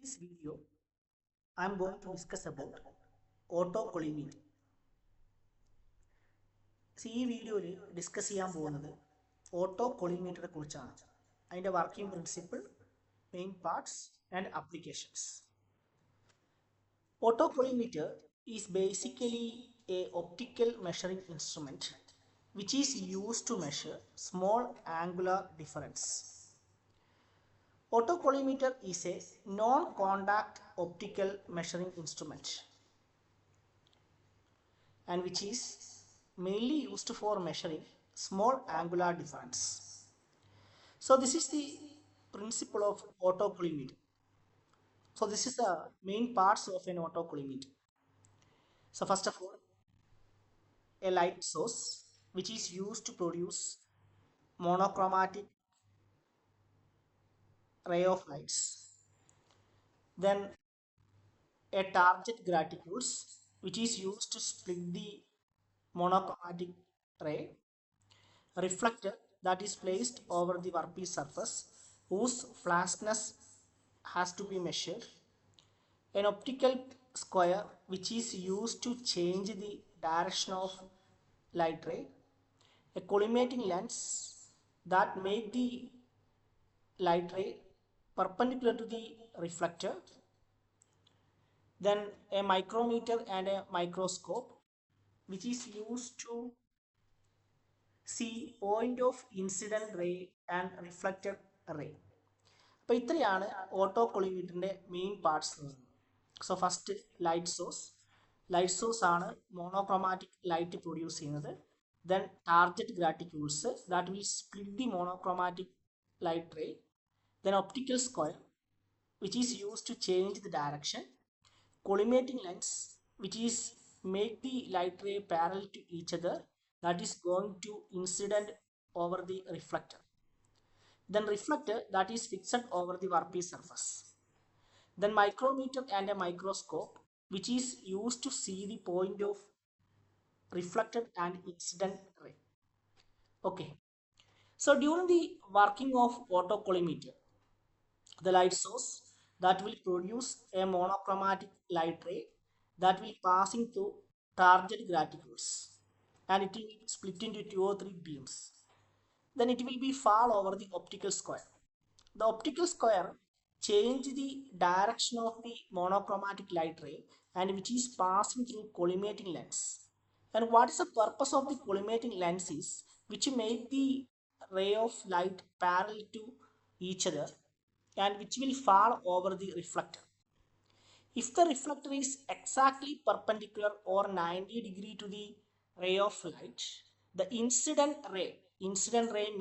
this video, I am going to discuss about autocollimator. ഈ വീഡിയോയിൽ discuss ചെയ്യാൻ പോകുന്നത് ഓട്ടോകൊളിമീറ്ററെ കുറിച്ചാണ്. അതിൻ്റെ working principle, main parts and applications. Autocollimator is basically a optical measuring instrument which is used to measure small angular difference. Autocollimator is a non-contact optical measuring instrument and which is mainly used for measuring small angular difference. So this is the principle of autocollimator. So this is the main parts of an autocollimator. So first of all, a light source which is used to produce monochromatic ray of lights. Then a target graticules which is used to split the monochromatic ray. A reflector that is placed over the workpiece surface whose flashness has to be measured. An optical square which is used to change the direction of light ray. A collimating lens that make the light ray perpendicular to the reflector. Then a micrometer and a microscope which is used to see point of incident ray and reflected ray. അപ്പോൾ ഇത്രയാണ് ഓട്ടോകൊളിമീറ്ററിൻ്റെ main parts. So first light source ആണ് monochromatic light produce ചെയ്യുന്നത്. Then target graticules that will split the monochromatic light ray. Then optical square which is used to change the direction. Collimating lens which is make the light ray parallel to each other, that is going to incident over the reflector. Then reflector that is fixed over the workpiece surface. Then micrometer and a microscope which is used to see the point of reflected and incident ray. Okay, so during the working of autocollimator, the light source that will produce a monochromatic light ray that will passing through target graticules and it will be split into 2 or 3 beams. Then it will be fall over the optical square. The optical square change the direction of the monochromatic light ray and which is passing through collimating lens. And what is the purpose of the collimating lens is which make the ray of light parallel to each other and which will fall over the reflector. If the reflector is exactly perpendicular or 90 degree to the ray of light, the incident ray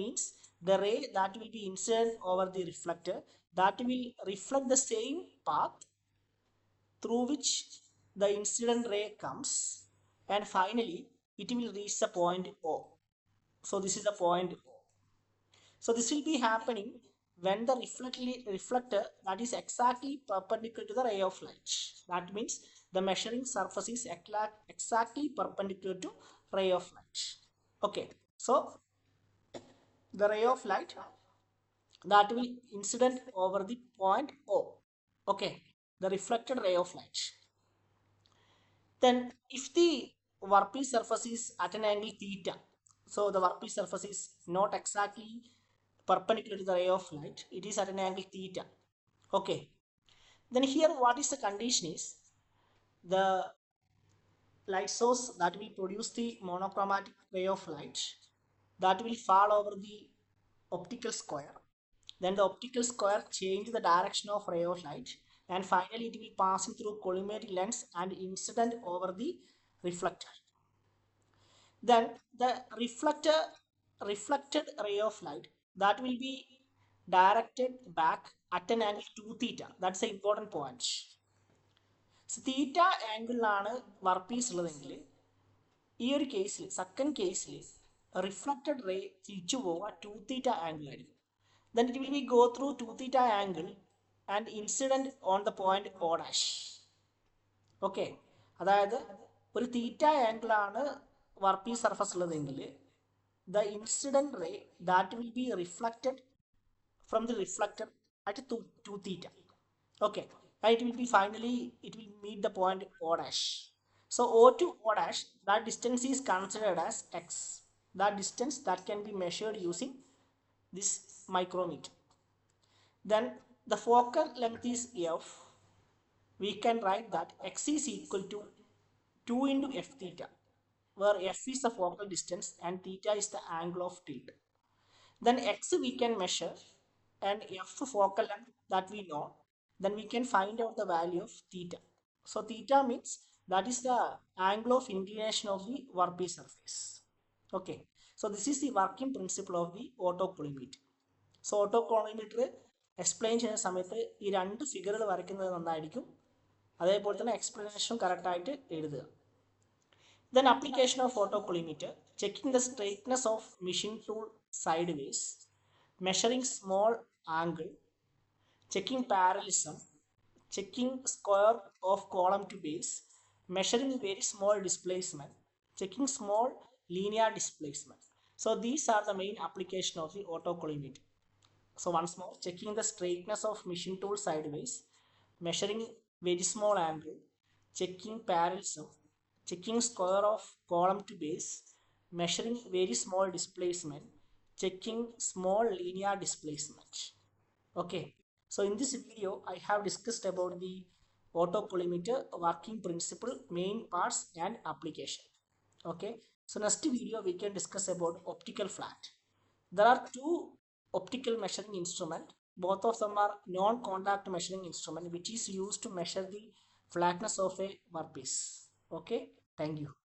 means the ray that will be incident over the reflector that will reflect the same path through which the incident ray comes, and finally it will reach the point O. So this is the point O. So this will be happening when the reflector that is exactly perpendicular to the ray of light. That means the measuring surface is exactly perpendicular to ray of light. Okay, so the ray of light that will incident over the point O. Okay, the reflected ray of light. Then if the workpiece surface is at an angle theta, so the workpiece surface is not exactly perpendicular to the ray of light, it is at an angle theta. Okay, then here what is the condition is the light source that will produce the monochromatic ray of light that will fall over the optical square. Then the optical square change the direction of ray of light and finally it will pass through collimating lens and incident over the reflector. Then the reflected ray of light that will be directed back at an angle 2 theta. That's the important point. So theta angle ആണ് workpiece ഉള്ളതെങ്കിൽ ഈ ഒരു കേസിൽ second കേസിൽ reflected ray തിരിച്ചു പോവുക 2 theta angle ആയിരിക്കും. Then it will be go through 2 theta angle and incident on the point O dash. Okay, അതായത് ഒരു തീറ്റ ആംഗിൾ ആണ് വർക്ക്പീസ് സർഫസ് ഉള്ളതെങ്കിൽ the incident ray that will be reflected from the reflector at 2 theta. Okay, and it will be finally, it will meet the point O dash. So O to O dash, that distance is considered as x, that distance that can be measured using this micrometer. Then the focal length is f. We can write that x is equal to 2 into f theta, where f is the focal distance and theta is the angle of tilt. Then x we can measure and f focal length that we know. Then we can find out the value of theta. So theta means that is the angle of inclination of the workpiece surface. Okay. So this is the working principle of the autocollimator. So autocollimator explain ചെയ്യുന്ന സമയത്ത് ഈ രണ്ട് ഫിഗറുകൾ വരയ്ക്കുന്നത് നന്നായിരിക്കും. അതേപോലെ തന്നെ എക്സ്പ്ലനേഷനും കറക്റ്റായിട്ട് എഴുതുക. Then application of autocollimator, checking the straightness of machine tool sideways, measuring small angle, checking parallelism, checking square of column to base, measuring very small displacement, checking small linear displacement. So these are the main application of the autocollimator. So once more, checking the straightness of machine tool sideways, measuring very small angle, checking parallelism, checking square of column to base, measuring very small displacement, checking small linear displacement. Okay, so in this video I have discussed about the autocollimator working principle, main parts and application. Okay, so next video we can discuss about optical flat. There are two optical measuring instrument. Both of them are non-contact measuring instrument which is used to measure the flatness of a workpiece. Okay, thank you.